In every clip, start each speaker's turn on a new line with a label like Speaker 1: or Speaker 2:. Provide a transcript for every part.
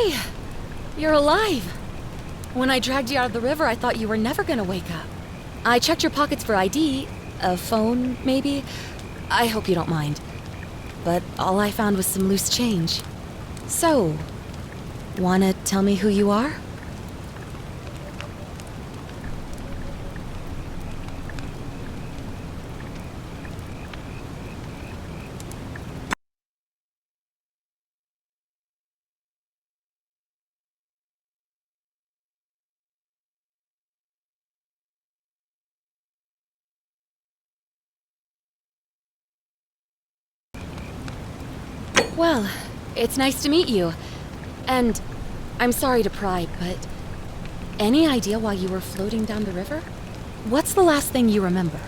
Speaker 1: Hey, you're alive. When I dragged you out of the river, I thought you were never gonna wake up. I checked your pockets for ID, a phone, maybe. I hope you don't mind. But all I found was some loose change. So, wanna tell me who you are? Well, it's nice to meet you. And I'm sorry to pry, but any idea why you were floating down the river? What's the last thing you remember?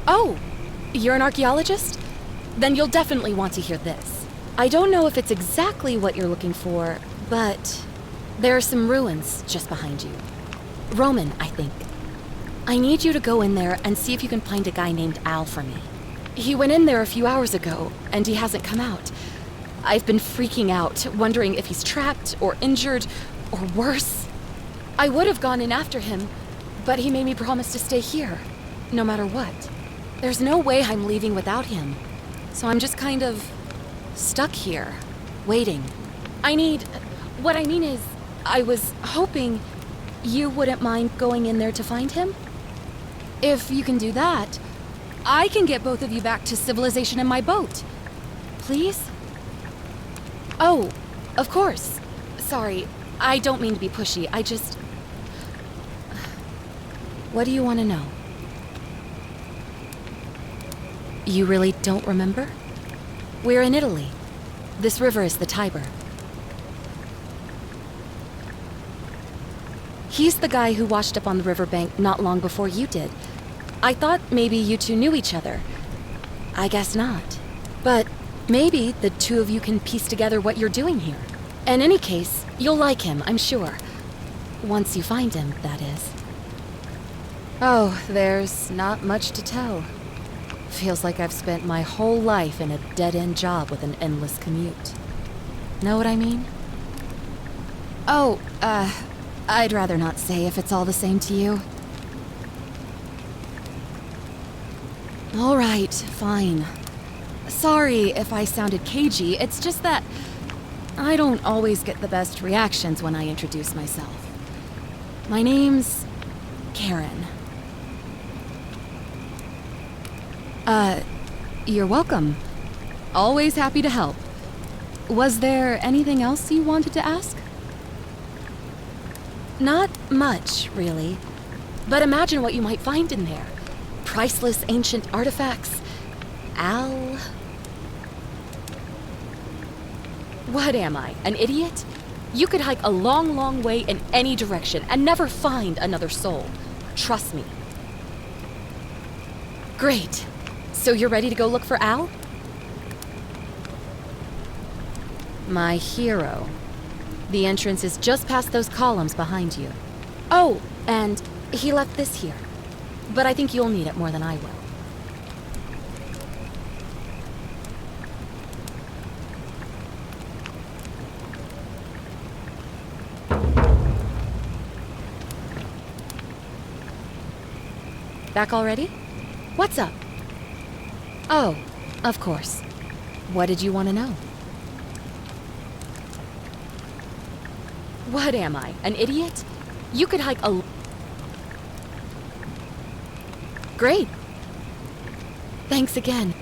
Speaker 1: Oh, you're an archaeologist? Then you'll definitely want to hear this. I don't know if it's exactly what you're looking for, but there are some ruins just behind you. Roman, I think. I need you to go in there and see if you can find a guy named Al for me. He went in there a few hours ago, and he hasn't come out. I've been freaking out, wondering if he's trapped or injured or worse. I would have gone in after him, but he made me promise to stay here, no matter what. There's no way I'm leaving without him, so I'm just kind of stuck here, waiting. What I mean is, I was hoping you wouldn't mind going in there to find him? If you can do that, I can get both of you back to civilization in my boat. Please? Oh, of course. Sorry, I don't mean to be pushy, I just... What do you want to know? You really don't remember? We're in Italy. This river is the Tiber. He's the guy who washed up on the riverbank not long before you did. I thought maybe you two knew each other. I guess not. But maybe the two of you can piece together what you're doing here. In any case, you'll like him, I'm sure. Once you find him, that is. Oh, there's not much to tell. Feels like I've spent my whole life in a dead-end job with an endless commute. Know what I mean? Oh, I'd rather not say if it's all the same to you. All right, fine. Sorry if I sounded cagey, it's just that I don't always get the best reactions when I introduce myself. My name's Karen. You're welcome. Always happy to help. Was there anything else you wanted to ask? Not much, really. But imagine what you might find in there. Priceless ancient artifacts. Al... What am I, an idiot? You could hike a long, long way in any direction and never find another soul. Trust me. Great. So you're ready to go look for Al? My hero. The entrance is just past those columns behind you. Oh, and he left this here. But I think you'll need it more than I will. Back already? What's up? Oh, of course. What did you want to know? What am I, an idiot? You could hike a... Great. Thanks again.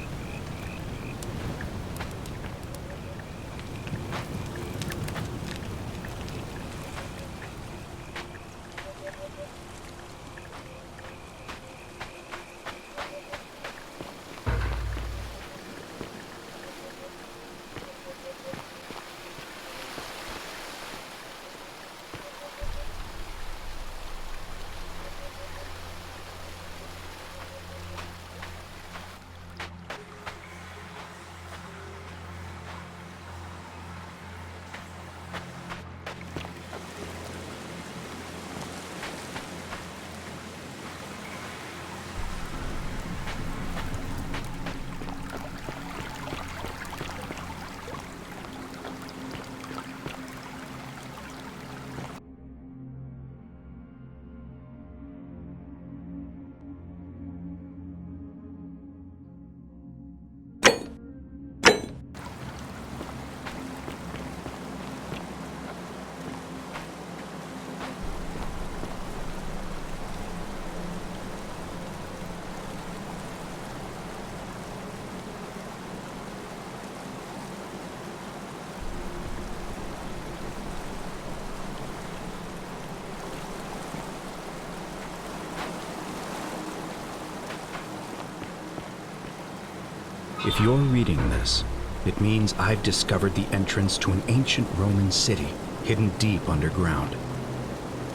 Speaker 2: If you're reading this, it means I've discovered the entrance to an ancient Roman city hidden deep underground.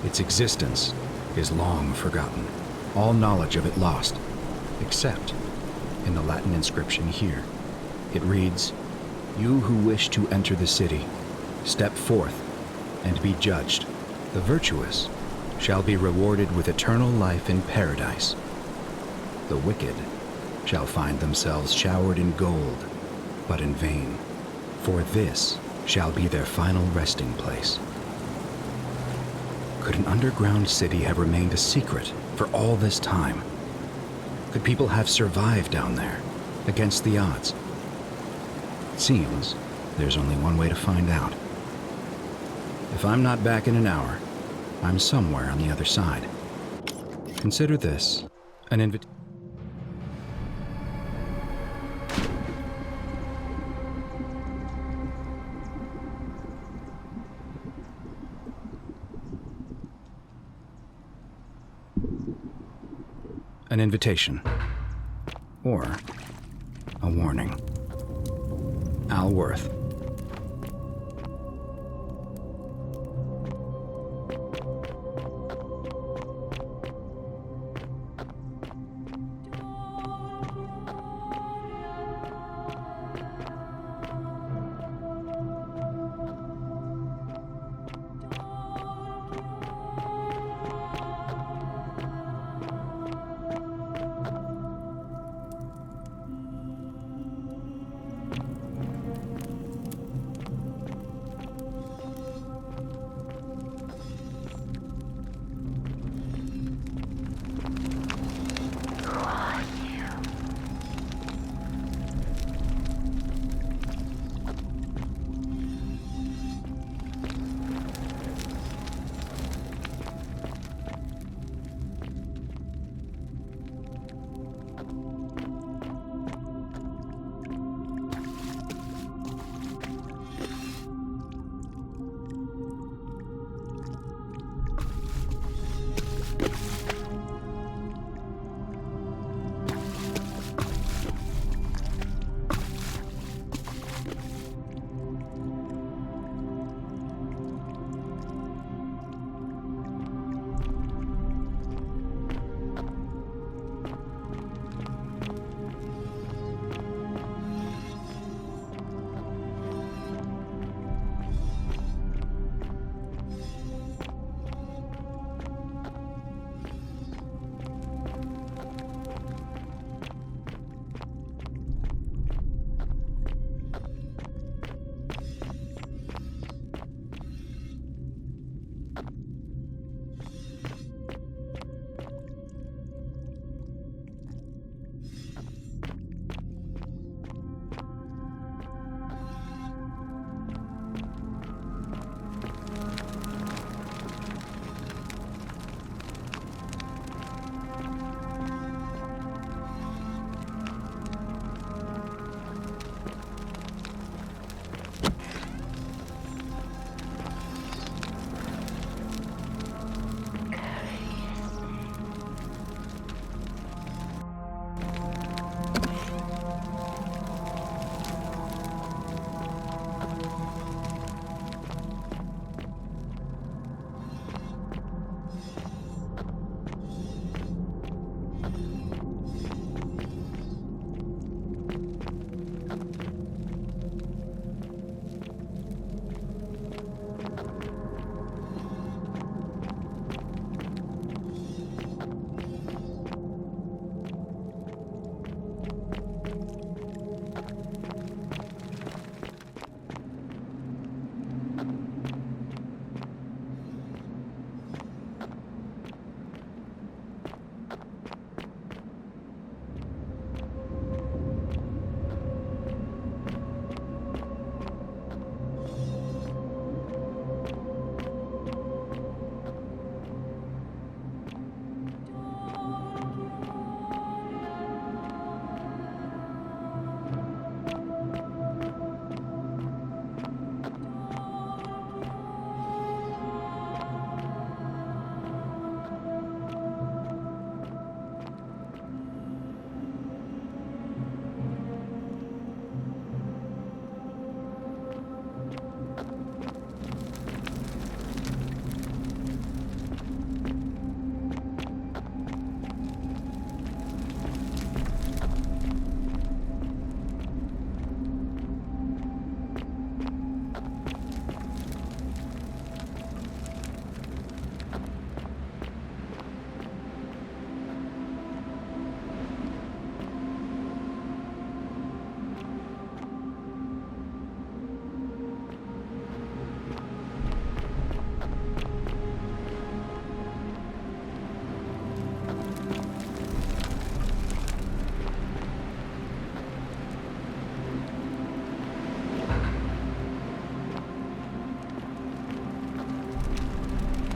Speaker 2: Its existence is long forgotten, all knowledge of it lost, except in the Latin inscription here. It reads, "You who wish to enter the city, step forth and be judged. The virtuous shall be rewarded with eternal life in paradise. The wicked shall find themselves showered in gold, but in vain, for this shall be their final resting place." Could an underground city have remained a secret for all this time? Could people have survived down there, against the odds? It seems there's only one way to find out. If I'm not back in an hour, I'm somewhere on the other side. Consider this an invitation. An invitation. Or a warning. Al Worth.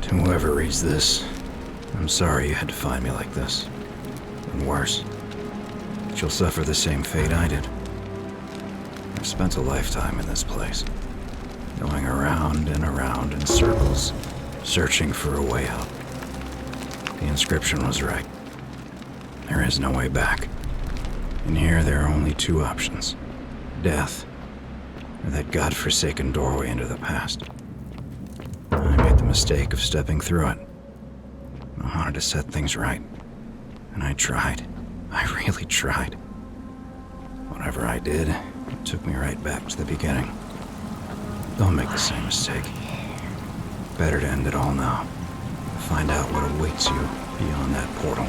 Speaker 2: To whoever reads this, I'm sorry you had to find me like this. And worse, that you'll suffer the same fate I did. I've spent a lifetime in this place, going around and around in circles, searching for a way out. The inscription was right. There is no way back. In here, there are only two options: death, or that godforsaken doorway into the past. I made the mistake of stepping through it. I wanted to set things right, and I tried. I really tried. Whatever I did, it took me right back to the beginning. Don't make the same mistake. Better to end it all now. Find out what awaits you beyond that portal.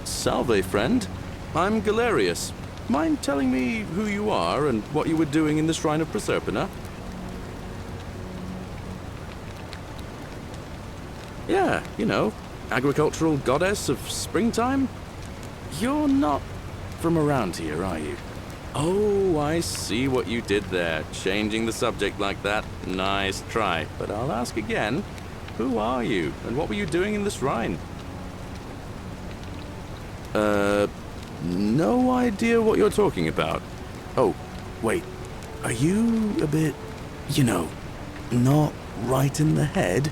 Speaker 3: Salve, friend. I'm Galerius. Mind telling me who you are and what you were doing in the Shrine of Proserpina? Yeah, you know, agricultural goddess of springtime? You're not from around here, are you? Oh, I see what you did there, changing the subject like that. Nice try. But I'll ask again, who are you, and what were you doing in the shrine? No idea what you're talking about. Oh, wait. Are you a bit, you know, not right in the head?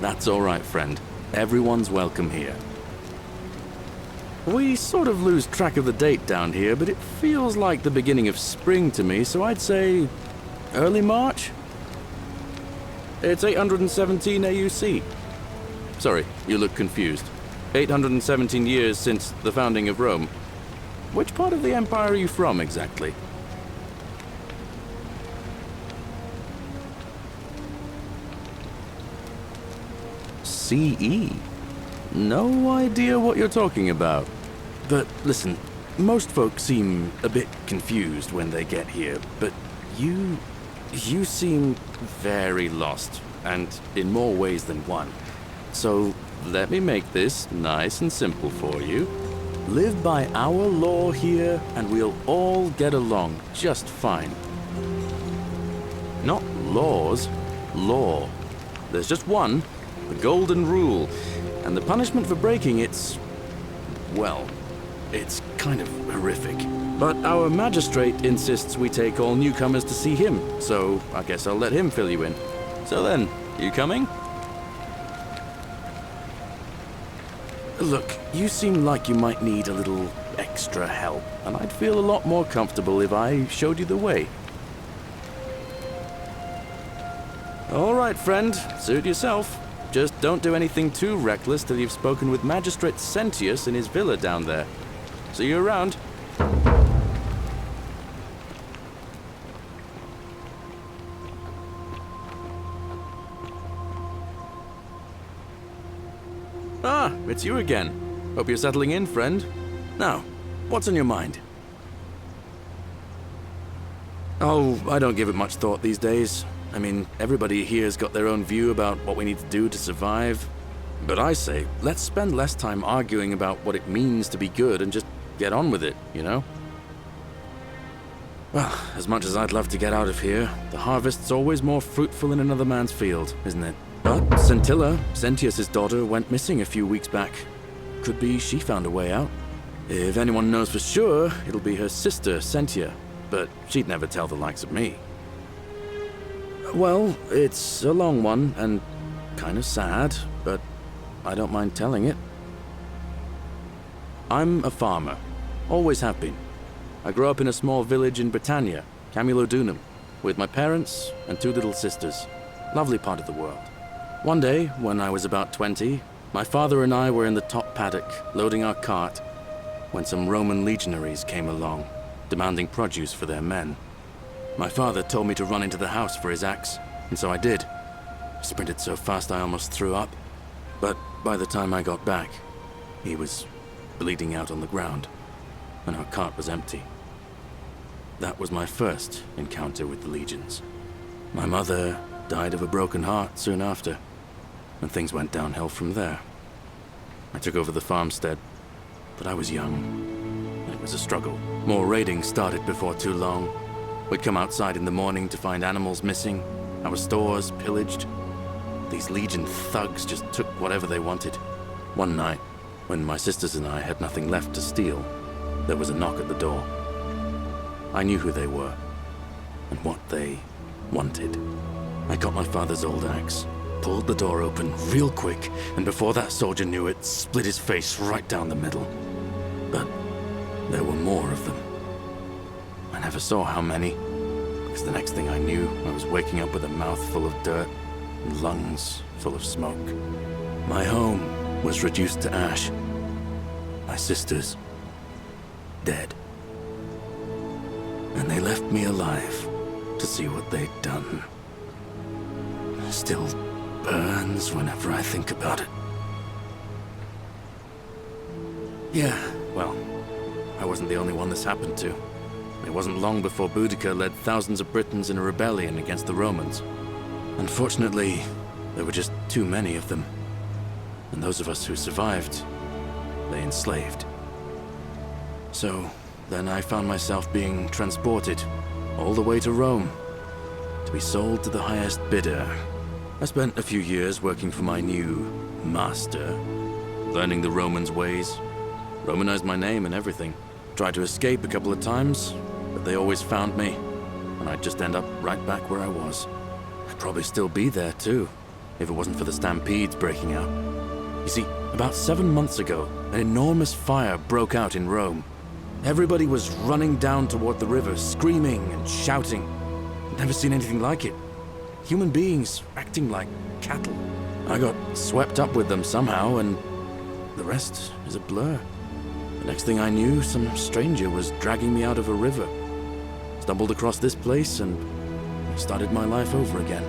Speaker 3: That's all right, friend. Everyone's welcome here. We sort of lose track of the date down here, but it feels like the beginning of spring to me, so I'd say early March? It's 817 AUC. Sorry, you look confused. 817 years since the founding of Rome. Which part of the Empire are you from, exactly? CE? No idea what you're talking about. But listen, most folks seem a bit confused when they get here, but you seem very lost, and in more ways than one. So let me make this nice and simple for you. Live by our law here, and we'll all get along just fine. Not laws, law. There's just one, the golden rule, and the punishment for breaking it's, well, it's kind of horrific. But our magistrate insists we take all newcomers to see him, so I guess I'll let him fill you in. So then, you coming? Look, you seem like you might need a little extra help, and I'd feel a lot more comfortable if I showed you the way. All right, friend, suit yourself. Just don't do anything too reckless till you've spoken with Magistrate Sentius in his villa down there. See you around. Ah, it's you again. Hope you're settling in, friend. Now, what's on your mind? Oh, I don't give it much thought these days. I mean, everybody here's got their own view about what we need to do to survive. But I say, let's spend less time arguing about what it means to be good and just get on with it, you know? Well, as much as I'd love to get out of here, the harvest's always more fruitful in another man's field, isn't it? But Scintilla, Sentius's daughter, went missing a few weeks back. Could be she found a way out. If anyone knows for sure, it'll be her sister, Sentia. But she'd never tell the likes of me. Well, it's a long one and kind of sad, but I don't mind telling it. I'm a farmer. Always have been. I grew up in a small village in Britannia, Camulodunum, with my parents and 2 little sisters. Lovely part of the world. One day, when I was about 20, my father and I were in the top paddock, loading our cart, when some Roman legionaries came along, demanding produce for their men. My father told me to run into the house for his axe, and so I did. I sprinted so fast I almost threw up. But by the time I got back, he was bleeding out on the ground, and our cart was empty. That was my first encounter with the legions. My mother died of a broken heart soon after, and things went downhill from there. I took over the farmstead, but I was young. It was a struggle. More raiding started before too long. We'd come outside in the morning to find animals missing, our stores pillaged. These Legion thugs just took whatever they wanted. One night, when my sisters and I had nothing left to steal, there was a knock at the door. I knew who they were, and what they wanted. I got my father's old axe, pulled the door open real quick, and before that soldier knew it, split his face right down the middle. But there were more of them. I never saw how many, because the next thing I knew, I was waking up with a mouth full of dirt and lungs full of smoke. My home was reduced to ash. My sisters, dead. And they left me alive to see what they'd done. It still burns whenever I think about it. Yeah, well, I wasn't the only one this happened to. It wasn't long before Boudica led thousands of Britons in a rebellion against the Romans. Unfortunately, there were just too many of them. And those of us who survived, they enslaved. So, then I found myself being transported all the way to Rome to be sold to the highest bidder. I spent a few years working for my new master, learning the Romans' ways, Romanized my name and everything. Tried to escape a couple of times, but they always found me, and I'd just end up right back where I was. I'd probably still be there too, if it wasn't for the stampedes breaking out. You see, about 7 months ago, an enormous fire broke out in Rome. Everybody was running down toward the river, screaming and shouting. I'd never seen anything like it. Human beings acting like cattle. I got swept up with them somehow, and the rest is a blur. The next thing I knew, some stranger was dragging me out of a river. Stumbled across this place and started my life over again.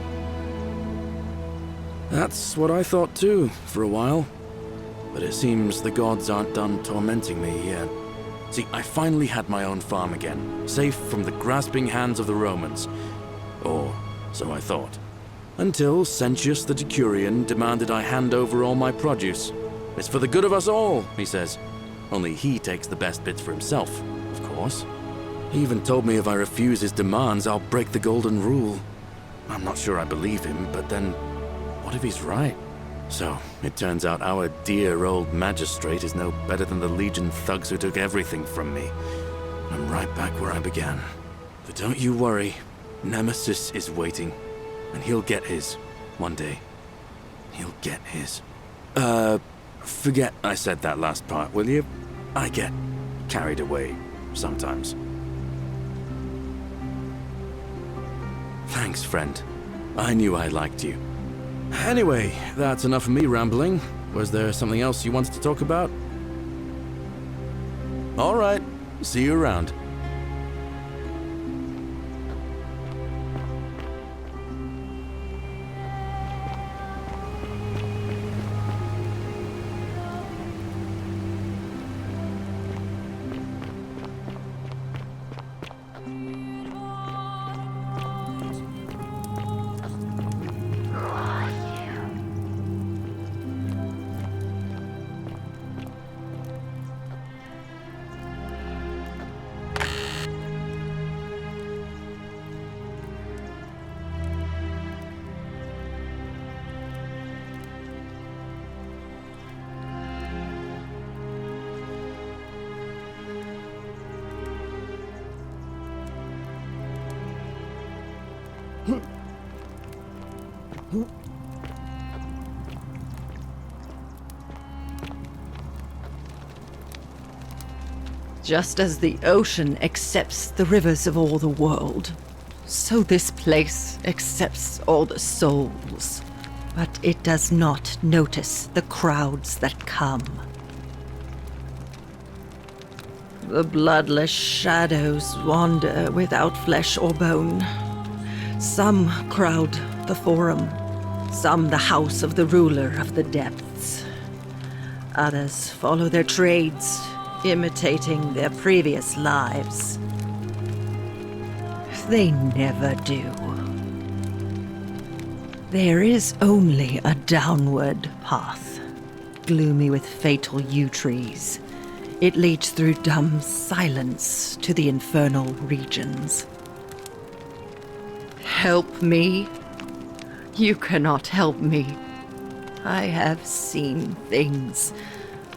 Speaker 3: That's what I thought too, for a while. But it seems the gods aren't done tormenting me yet. See, I finally had my own farm again, safe from the grasping hands of the Romans. Or so I thought. Until Sentius the Decurion demanded I hand over all my produce. It's for the good of us all, he says. Only he takes the best bits for himself, of course. He even told me if I refuse his demands, I'll break the golden rule. I'm not sure I believe him, but then, what if he's right? So, it turns out our dear old magistrate is no better than the Legion thugs who took everything from me. I'm right back where I began. But don't you worry, Nemesis is waiting. And he'll get his, one day. He'll get his. Forget I said that last part, will you? I get carried away sometimes. Thanks, friend. I knew I liked you. Anyway, that's enough of me rambling. Was there something else you wanted to talk about? All right. See you around.
Speaker 4: Just as the ocean accepts the rivers of all the world, so this place accepts all the souls. But it does not notice the crowds that come. The bloodless shadows wander without flesh or bone. Some crowd the forum, some the house of the ruler of the depths. Others follow their trades, imitating their previous lives. They never do. There is only a downward path, gloomy with fatal yew trees. It leads through dumb silence to the infernal regions. Help me? You cannot help me. I have seen things.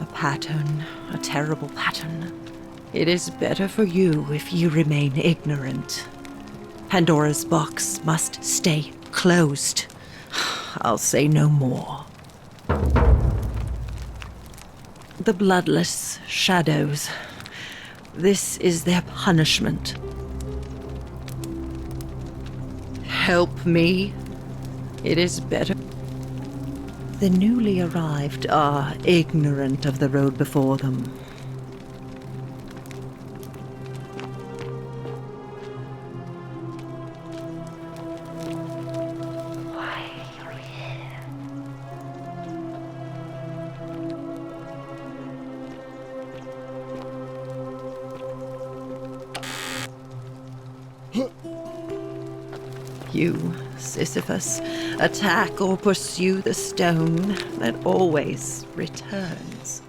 Speaker 4: A pattern, a terrible pattern. It is better for you if you remain ignorant. Pandora's box must stay closed. I'll say no more. The bloodless shadows. This is their punishment. Help me. It is better. The newly arrived are ignorant of the road before them. You, Sisyphus, attack or pursue the stone that always returns.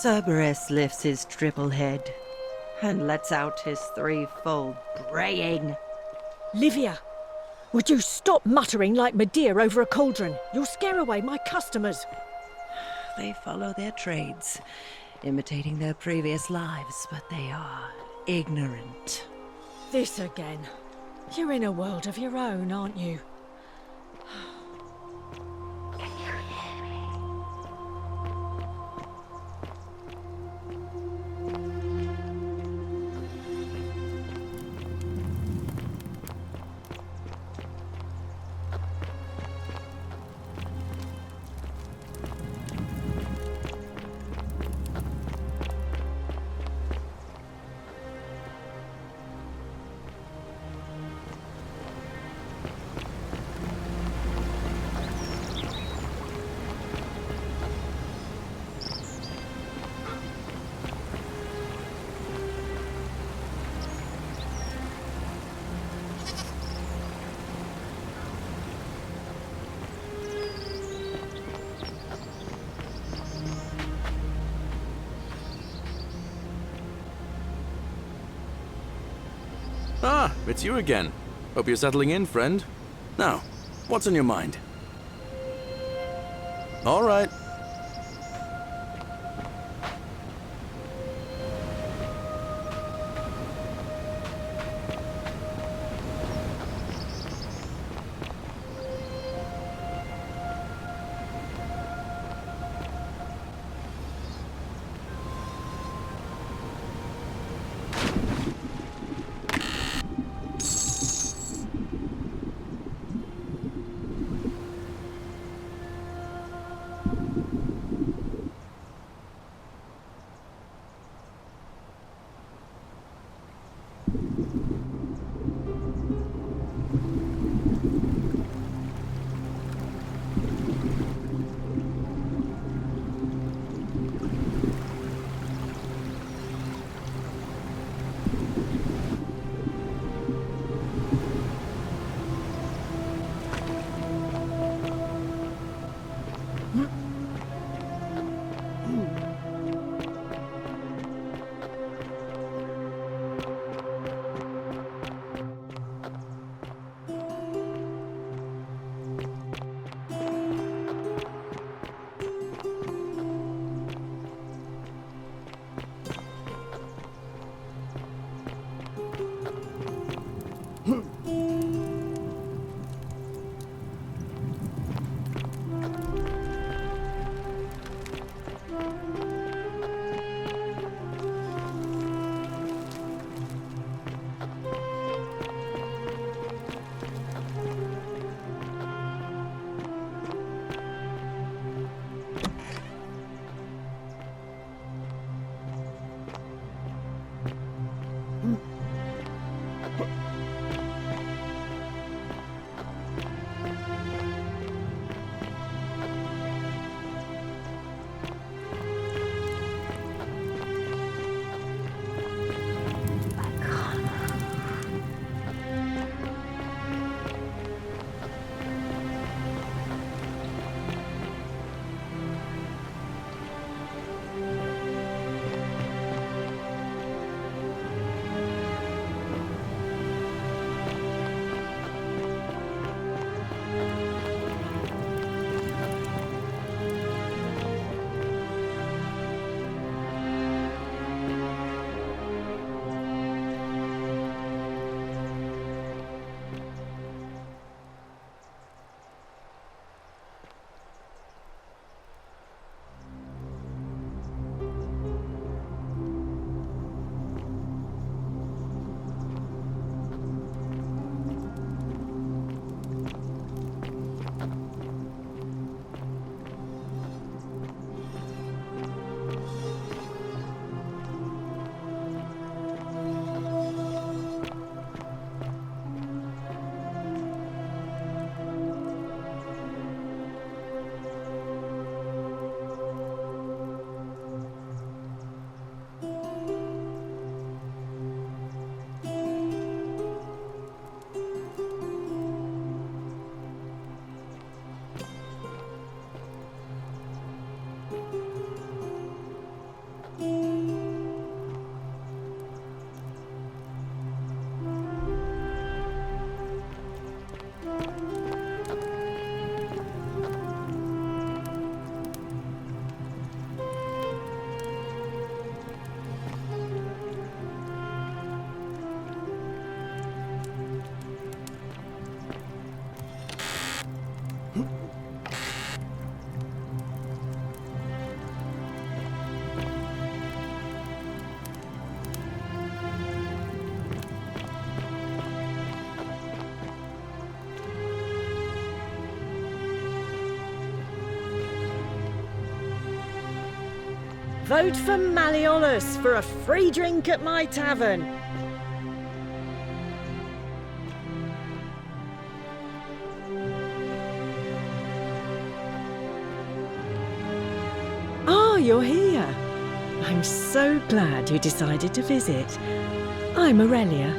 Speaker 4: Cerberus lifts his triple head and lets out his threefold braying.
Speaker 5: Livia, would you stop muttering like Medea over a cauldron? You'll scare away my customers.
Speaker 4: They follow their trades, imitating their previous lives, but they are ignorant.
Speaker 5: This again. You're in a world of your own, aren't you?
Speaker 3: Ah, it's you again. Hope you're settling in, friend. Now, what's on your mind? All right.
Speaker 5: Vote for Malleolus for a free drink at my tavern. Ah, you're here. I'm so glad you decided to visit. I'm Aurelia,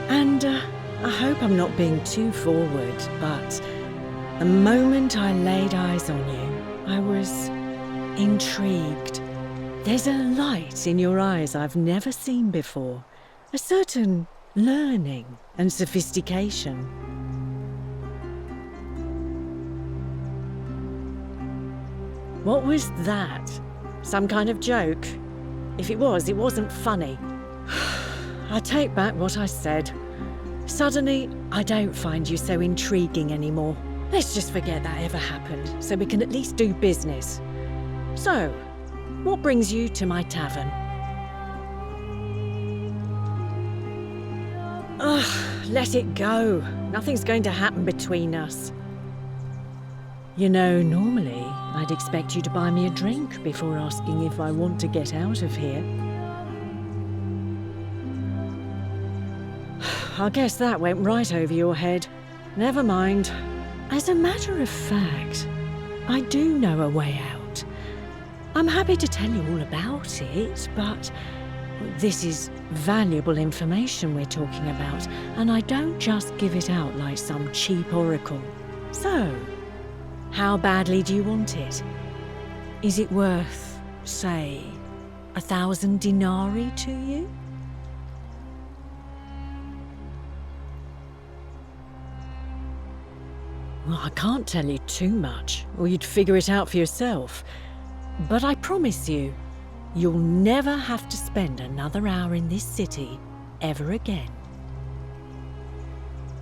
Speaker 5: and I hope I'm not being too forward, but the moment I laid eyes on you, I was intrigued. There's a light in your eyes I've never seen before, a certain learning and sophistication. What was that? Some kind of joke? If it was, it wasn't funny. I take back what I said. Suddenly, I don't find you so intriguing anymore. Let's just forget that ever happened, so we can at least do business. So, what brings you to my tavern? Ugh, let it go. Nothing's going to happen between us. You know, normally, I'd expect you to buy me a drink before asking if I want to get out of here. I guess that went right over your head. Never mind. As a matter of fact, I do know a way out. I'm happy to tell you all about it, but this is valuable information we're talking about, and I don't just give it out like some cheap oracle. So, how badly do you want it? Is it worth, say, 1,000 denarii to you? Well, I can't tell you too much, or you'd figure it out for yourself. But I promise you, you'll never have to spend another hour in this city ever again.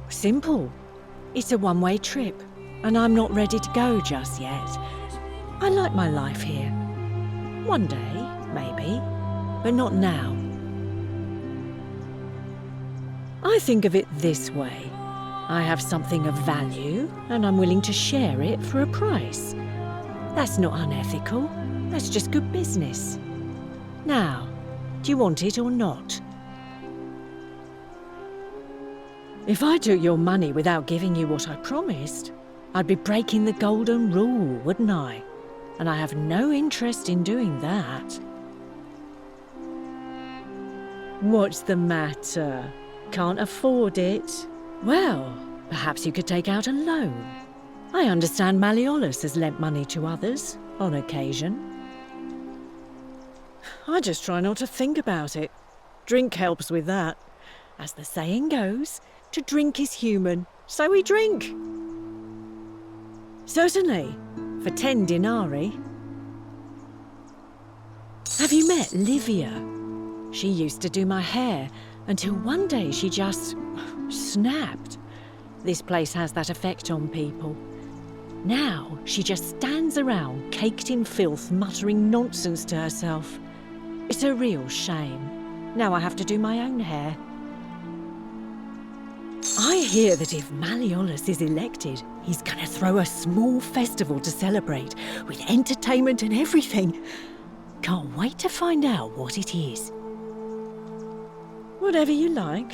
Speaker 5: Simple. It's a one-way trip, and I'm not ready to go just yet. I like my life here. One day, maybe, but not now. I think of it this way. I have something of value, and I'm willing to share it for a price. That's not unethical. That's just good business. Now, do you want it or not? If I took your money without giving you what I promised, I'd be breaking the golden rule, wouldn't I? And I have no interest in doing that. What's the matter? Can't afford it? Well, perhaps you could take out a loan. I understand Malleolus has lent money to others, on occasion. I just try not to think about it. Drink helps with that. As the saying goes, to drink is human, so we drink. Certainly, for 10 denarii. Have you met Livia? She used to do my hair, until one day she just snapped. This place has that effect on people. Now she just stands around, caked in filth, muttering nonsense to herself. It's a real shame. Now I have to do my own hair. I hear that if Malleolus is elected, he's gonna throw a small festival to celebrate, with entertainment and everything. Can't wait to find out what it is. Whatever you like.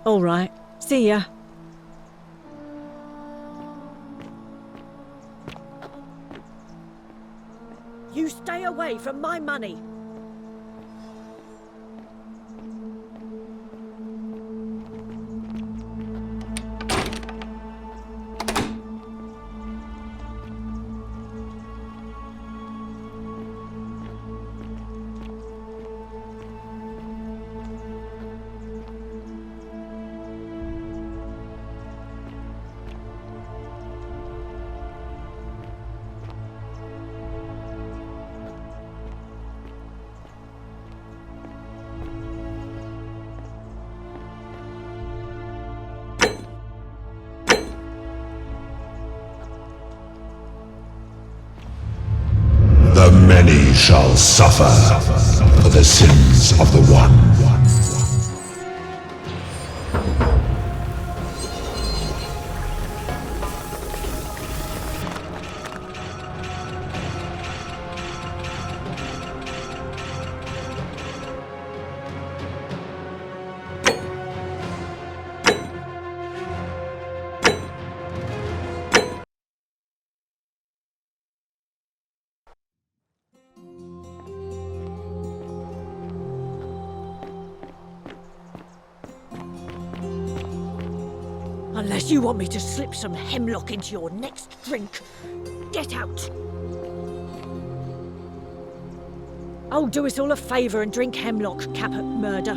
Speaker 5: All right, see ya. You stay away from my money.
Speaker 6: The many shall suffer for the sins of the one.
Speaker 5: Unless you want me to slip some hemlock into your next drink. Get out! Oh, do us all a favour and drink hemlock, Caput Murder.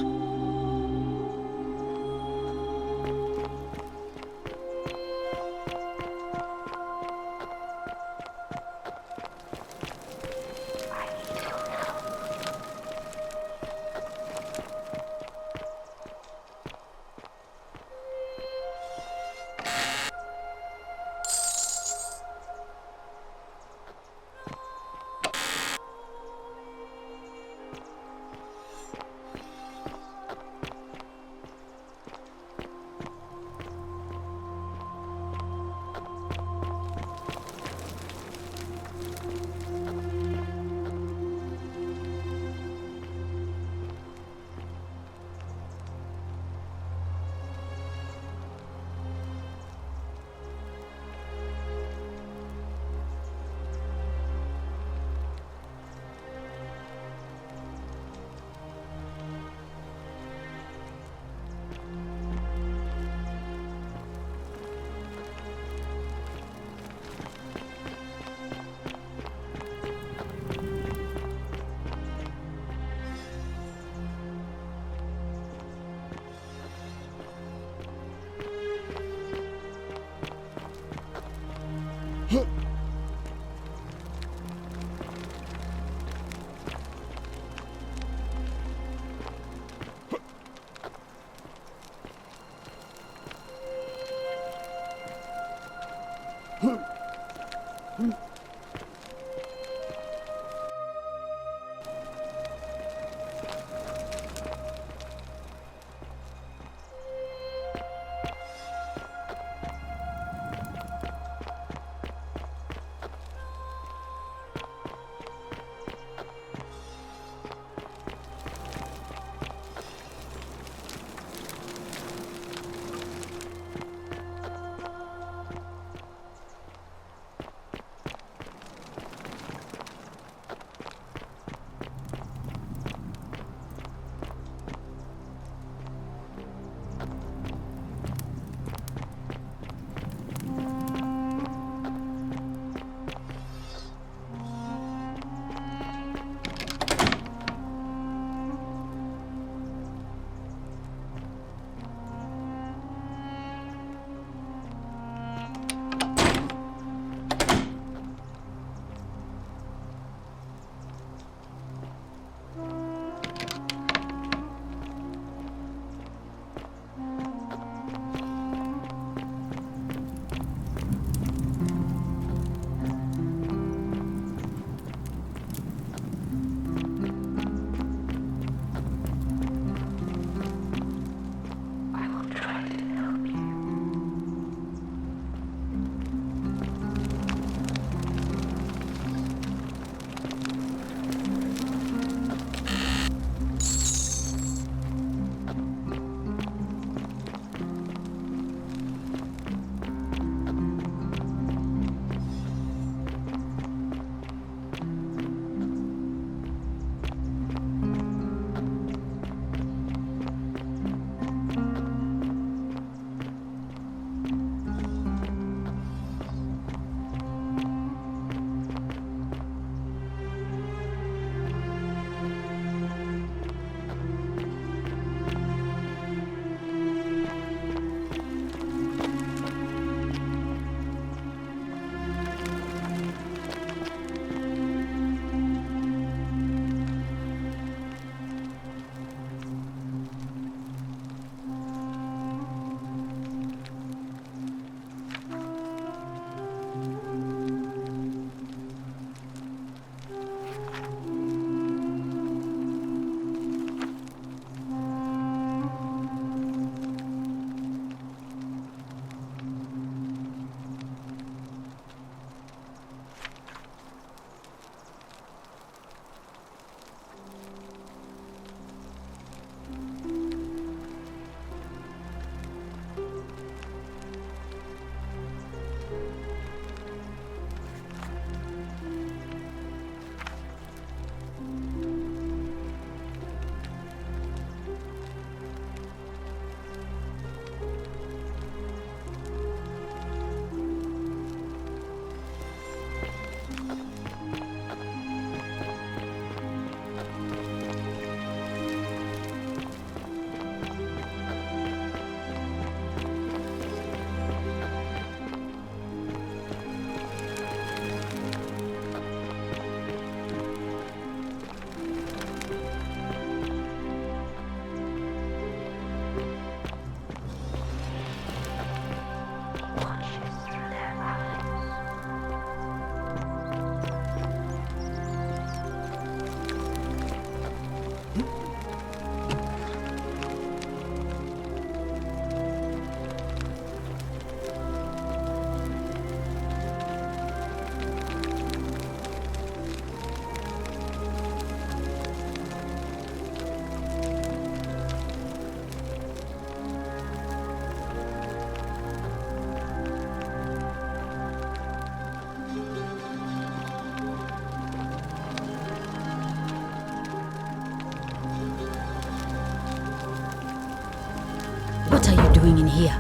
Speaker 7: doing in here?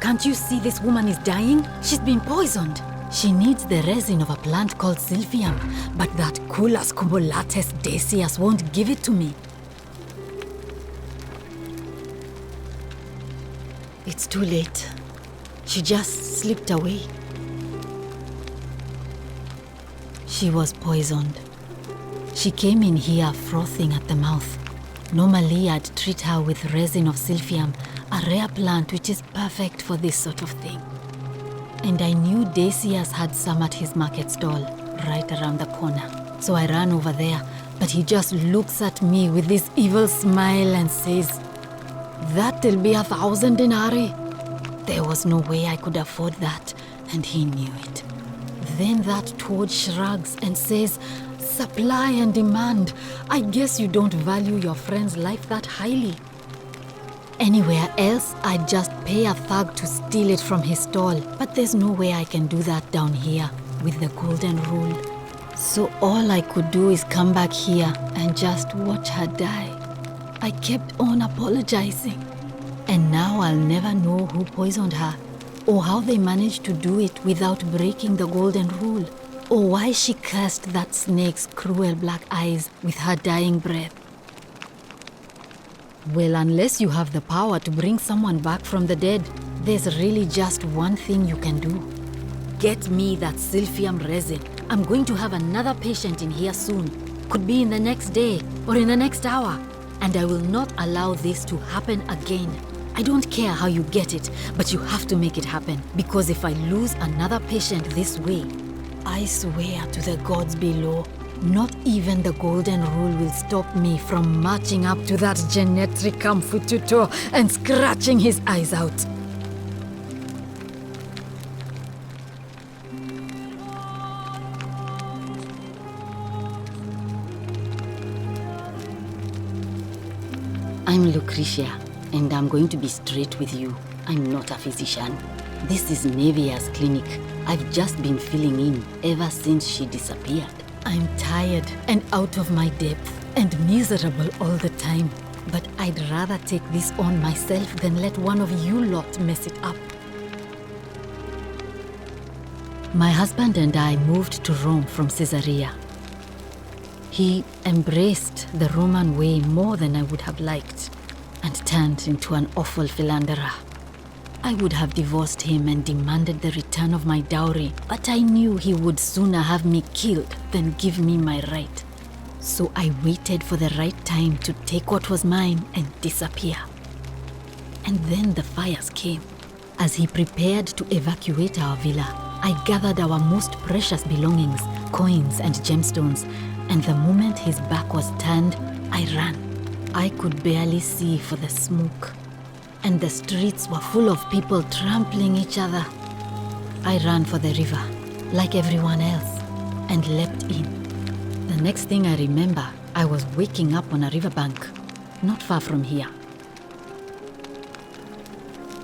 Speaker 7: Can't you see this woman is dying? She's been poisoned. She needs the resin of a plant called Sylphium, but that Culus cumbulatus decius won't give it to me. It's too late. She just slipped away. She was poisoned. She came in here frothing at the mouth. Normally, I'd treat her with resin of Sylphium, a rare plant which is perfect for this sort of thing. And I knew Decius had some at his market stall, right around the corner. So I ran over there, but he just looks at me with this evil smile and says, "That'll be 1,000 denarii." There was no way I could afford that, and he knew it. Then that toad shrugs and says, "Supply and demand. I guess you don't value your friend's life that highly." Anywhere else, I'd just pay a thug to steal it from his stall, but there's no way I can do that down here with the golden rule. So all I could do is come back here and just watch her die. I kept on apologizing. And now I'll never know who poisoned her, or how they managed to do it without breaking the golden rule, or why she cursed that snake's cruel black eyes with her dying breath. Well, unless you have the power to bring someone back from the dead, there's really just one thing you can do. Get me that Sylphium resin. I'm going to have another patient in here soon. Could be in the next day or in the next hour. And I will not allow this to happen again. I don't care how you get it, but you have to make it happen. Because if I lose another patient this way, I swear to the gods below, not even the golden rule will stop me from marching up to that Genetricum fututo and scratching his eyes out. I'm Lucretia, and I'm going to be straight with you. I'm not a physician. This is Nevia's clinic. I've just been filling in ever since she disappeared. I'm tired and out of my depth and miserable all the time. But I'd rather take this on myself than let one of you lot mess it up. My husband and I moved to Rome from Caesarea. He embraced the Roman way more than I would have liked and turned into an awful philanderer. I would have divorced him and demanded the return of my dowry, but I knew he would sooner have me killed than give me my right. So I waited for the right time to take what was mine and disappear. And then the fires came. As he prepared to evacuate our villa, I gathered our most precious belongings, coins and gemstones, and the moment his back was turned, I ran. I could barely see for the smoke, and the streets were full of people trampling each other. I ran for the river, like everyone else, and leapt in. The next thing I remember, I was waking up on a riverbank, not far from here.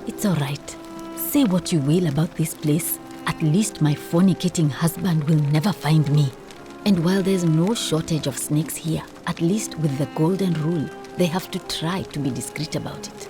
Speaker 7: It's all right. Say what you will about this place. At least my fornicating husband will never find me. And while there's no shortage of snakes here, at least with the golden rule, they have to try to be discreet about it.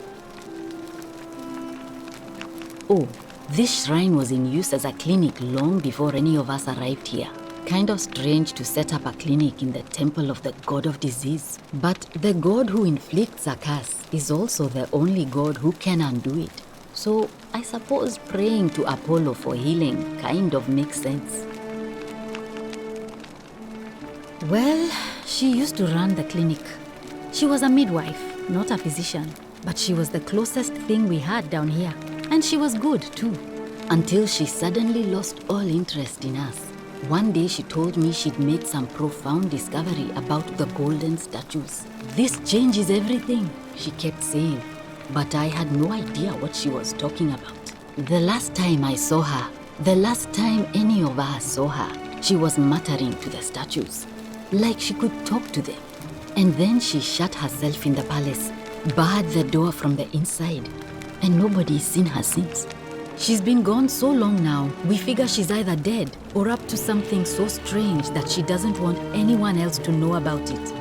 Speaker 7: Oh, this shrine was in use as a clinic long before any of us arrived here. Kind of strange to set up a clinic in the temple of the god of disease. But the god who inflicts a curse is also the only god who can undo it. So I suppose praying to Apollo for healing kind of makes sense. Well, she used to run the clinic. She was a midwife, not a physician, but she was the closest thing we had down here. And she was good too, until she suddenly lost all interest in us. One day she told me she'd made some profound discovery about the golden statues. "This changes everything," she kept saying, but I had no idea what she was talking about. The last time I saw her, the last time any of us saw her, she was muttering to the statues, like she could talk to them. And then she shut herself in the palace, barred the door from the inside, and nobody's seen her since. She's been gone so long now, we figure she's either dead or up to something so strange that she doesn't want anyone else to know about it.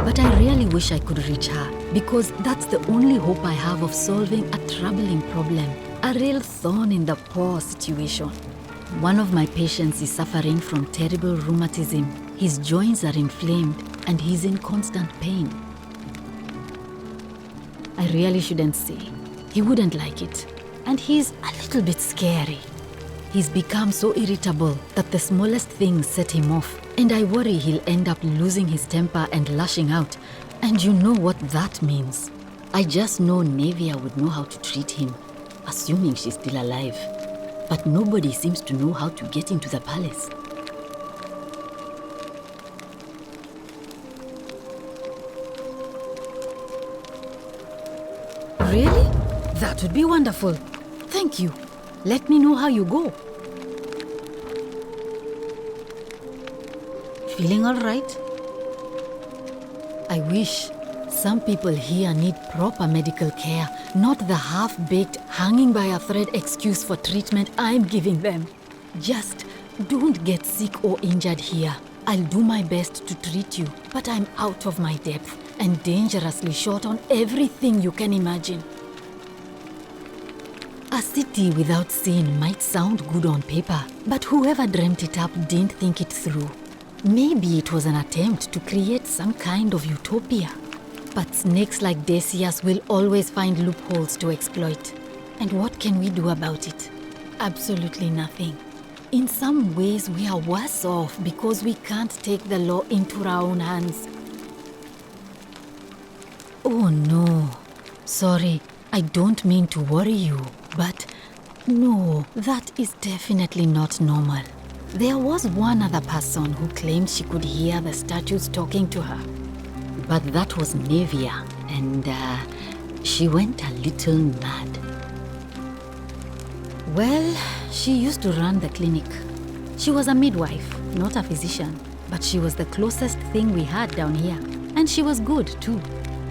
Speaker 7: But I really wish I could reach her, because that's the only hope I have of solving a troubling problem, a real thorn in the paw situation. One of my patients is suffering from terrible rheumatism. His joints are inflamed and he's in constant pain. I really shouldn't say. He wouldn't like it. And he's a little bit scary. He's become so irritable that the smallest things set him off. And I worry he'll end up losing his temper and lashing out. And you know what that means. I just know Nevia would know how to treat him, assuming she's still alive. But nobody seems to know how to get into the palace. Really? That would be wonderful. Thank you. Let me know how you go. Feeling all right? I wish. Some people here need proper medical care, not the half-baked, hanging by a thread excuse for treatment I'm giving them. Just don't get sick or injured here. I'll do my best to treat you, but I'm out of my depth and dangerously short on everything you can imagine. A city without sin might sound good on paper, but whoever dreamt it up didn't think it through. Maybe it was an attempt to create some kind of utopia. But snakes like Decius will always find loopholes to exploit. And what can we do about it? Absolutely nothing. In some ways, we are worse off because we can't take the law into our own hands. Oh no. Sorry, I don't mean to worry you, but no, that is definitely not normal. There was one other person who claimed she could hear the statues talking to her. But that was Nevia, and she went a little mad. Well, she used to run the clinic. She was a midwife, not a physician, but she was the closest thing we had down here. And she was good too,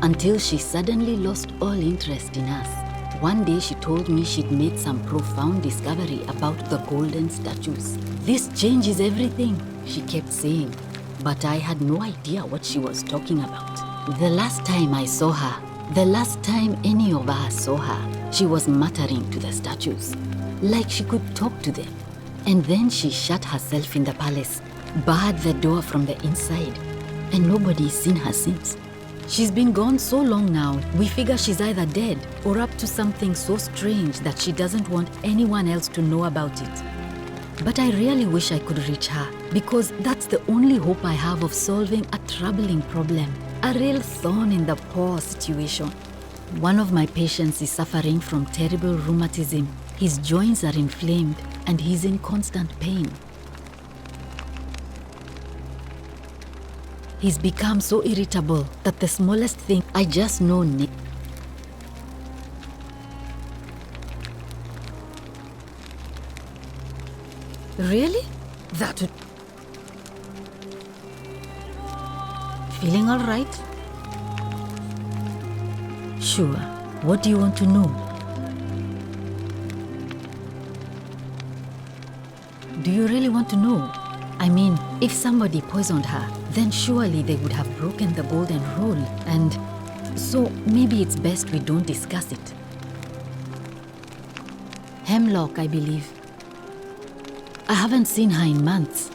Speaker 7: until she suddenly lost all interest in us. One day she told me she'd made some profound discovery about the golden statues. This changes everything, she kept saying. But I had no idea what she was talking about. The last time I saw her, the last time any of us saw her, she was muttering to the statues, like she could talk to them. And then she shut herself in the palace, barred the door from the inside, and nobody's seen her since. She's been gone so long now, we figure she's either dead or up to something so strange that she doesn't want anyone else to know about it. But I really wish I could reach her, because that's the only hope I have of solving a troubling problem, a real thorn in the paw situation. One of my patients is suffering from terrible rheumatism. His joints are inflamed and he's in constant pain. He's become so irritable that the smallest thing, I just know Nick. Really? That would... Feeling all right? Sure. What do you want to know? Do you really want to know? I mean, if somebody poisoned her, then surely they would have broken the golden rule, and so maybe it's best we don't discuss it. Hemlock, I believe. I haven't seen her in months.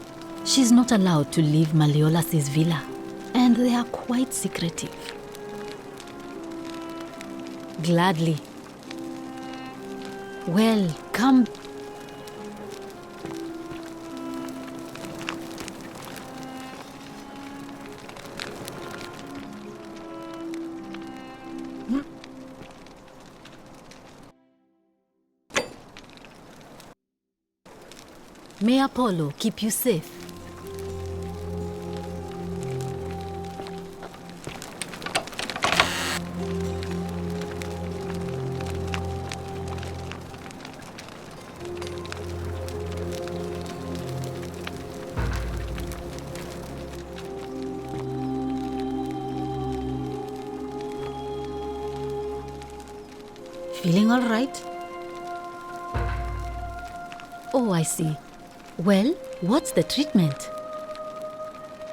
Speaker 7: She's not allowed to leave Malleolas's villa, and they are quite secretive. Gladly. Well, come. May Apollo keep you safe. Feeling all right? Oh, I see. Well, what's the treatment?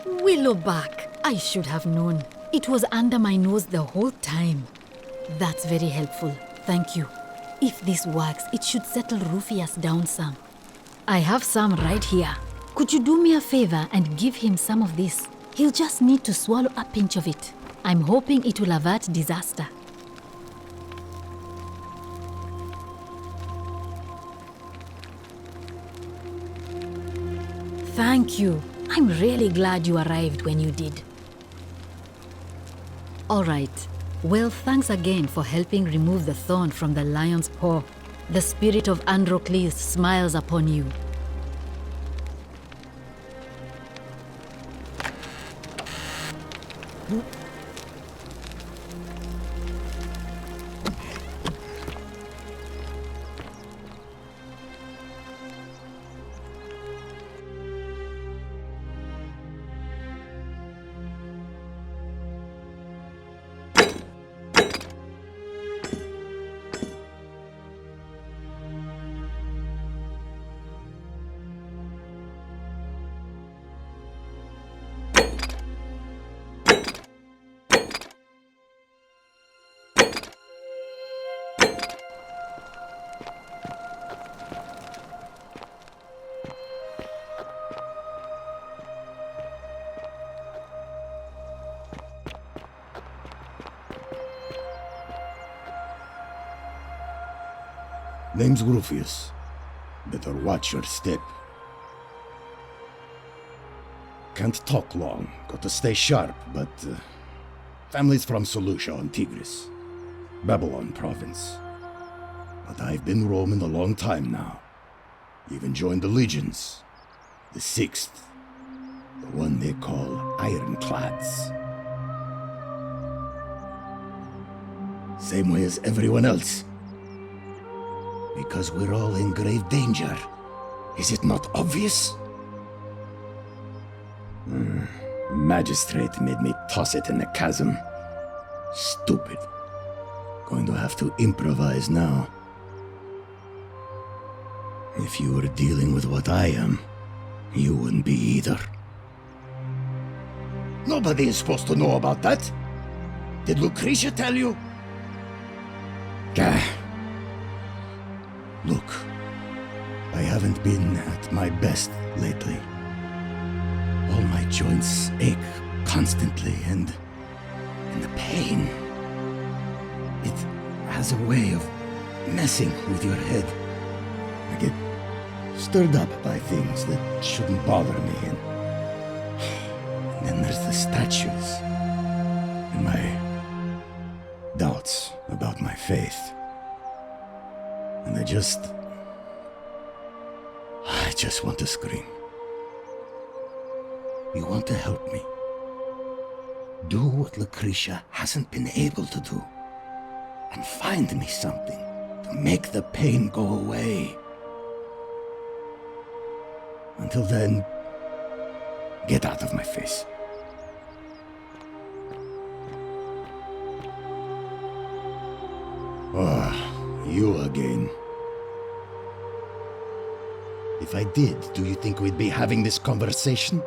Speaker 7: Willowback, I should have known. It was under my nose the whole time. That's very helpful. Thank you. If this works, it should settle Rufius down some. I have some right here. Could you do me a favor and give him some of this? He'll just need to swallow a pinch of it. I'm hoping it will avert disaster. Thank you. I'm really glad you arrived when you did. All right. Well, thanks again for helping remove the thorn from the lion's paw. The spirit of Androcles smiles upon you.
Speaker 6: Name's Rufius. Better watch your step. Can't talk long, got to stay sharp, but family's from Seleucia on Tigris, Babylon province. But I've been roaming a long time now. Even joined the legions. The 6th, the one they call Ironclads. Same way as everyone else. Because we're all in grave danger. Is it not obvious? Magistrate made me toss it in the chasm. Stupid. Going to have to improvise now. If you were dealing with what I am, you wouldn't be either. Nobody is supposed to know about that. Did Lucretia tell you? Gah. Look, I haven't been at my best lately. All my joints ache constantly, and the pain. It has a way of messing with your head. I get stirred up by things that shouldn't bother me, and then there's the statues, and my doubts about my faith. And I just want to scream. You want to help me? Do what Lucretia hasn't been able to do. And find me something to make the pain go away. Until then, get out of my face. You again. If I did, do you think we'd be having this conversation?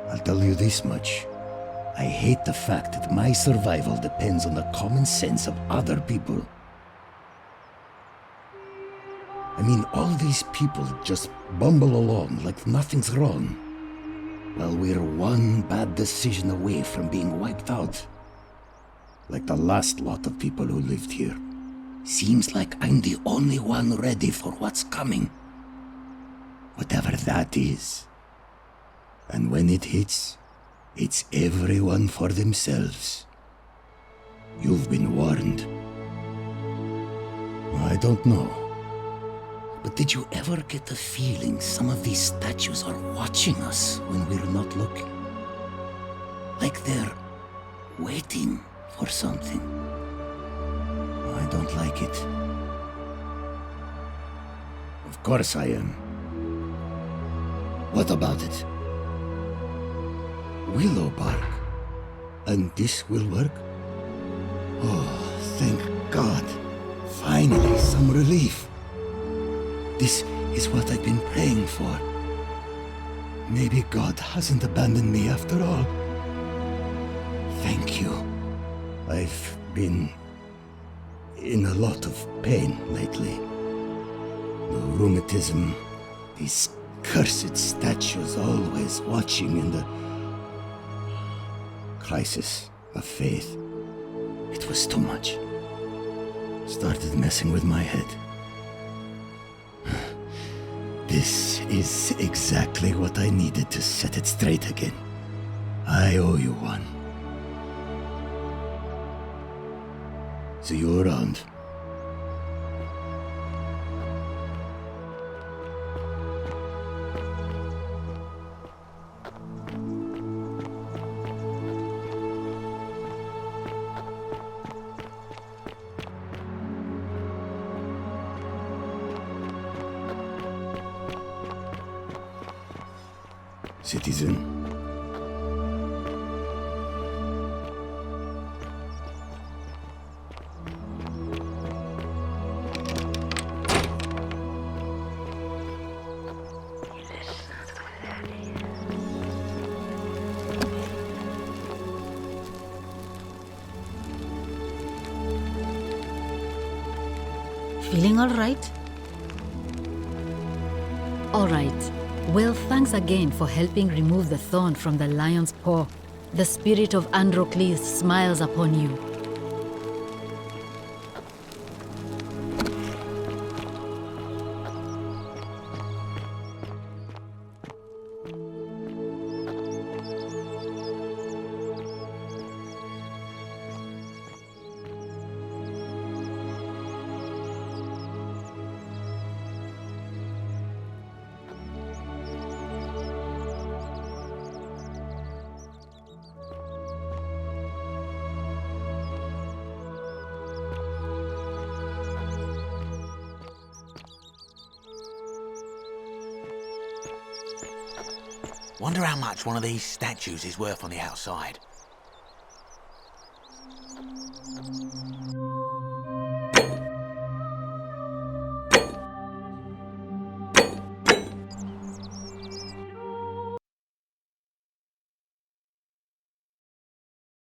Speaker 6: I'll tell you this much. I hate the fact that my survival depends on the common sense of other people. I mean, all these people just bumble along like nothing's wrong, while we're one bad decision away from being wiped out. Like the last lot of people who lived here. Seems like I'm the only one ready for what's coming. Whatever that is. And when it hits, it's everyone for themselves. You've been warned. I don't know. But did you ever get the feeling some of these statues are watching us when we're not looking? Like they're waiting for something. I don't like it. Of course I am. What about it? Willow bark. And this will work? Oh, thank God. Finally, some relief. This is what I've been praying for. Maybe God hasn't abandoned me after all. Thank you. I've been in a lot of pain lately. The rheumatism, these cursed statues always watching, and the crisis of faith. It was too much. Started messing with my head. This is exactly what I needed to set it straight again. I owe you one. See you around. Citizen.
Speaker 7: Feeling all right? All right. Well, thanks again for helping remove the thorn from the lion's paw. The spirit of Androcles smiles upon you.
Speaker 8: Wonder how much one of these statues is worth on the outside.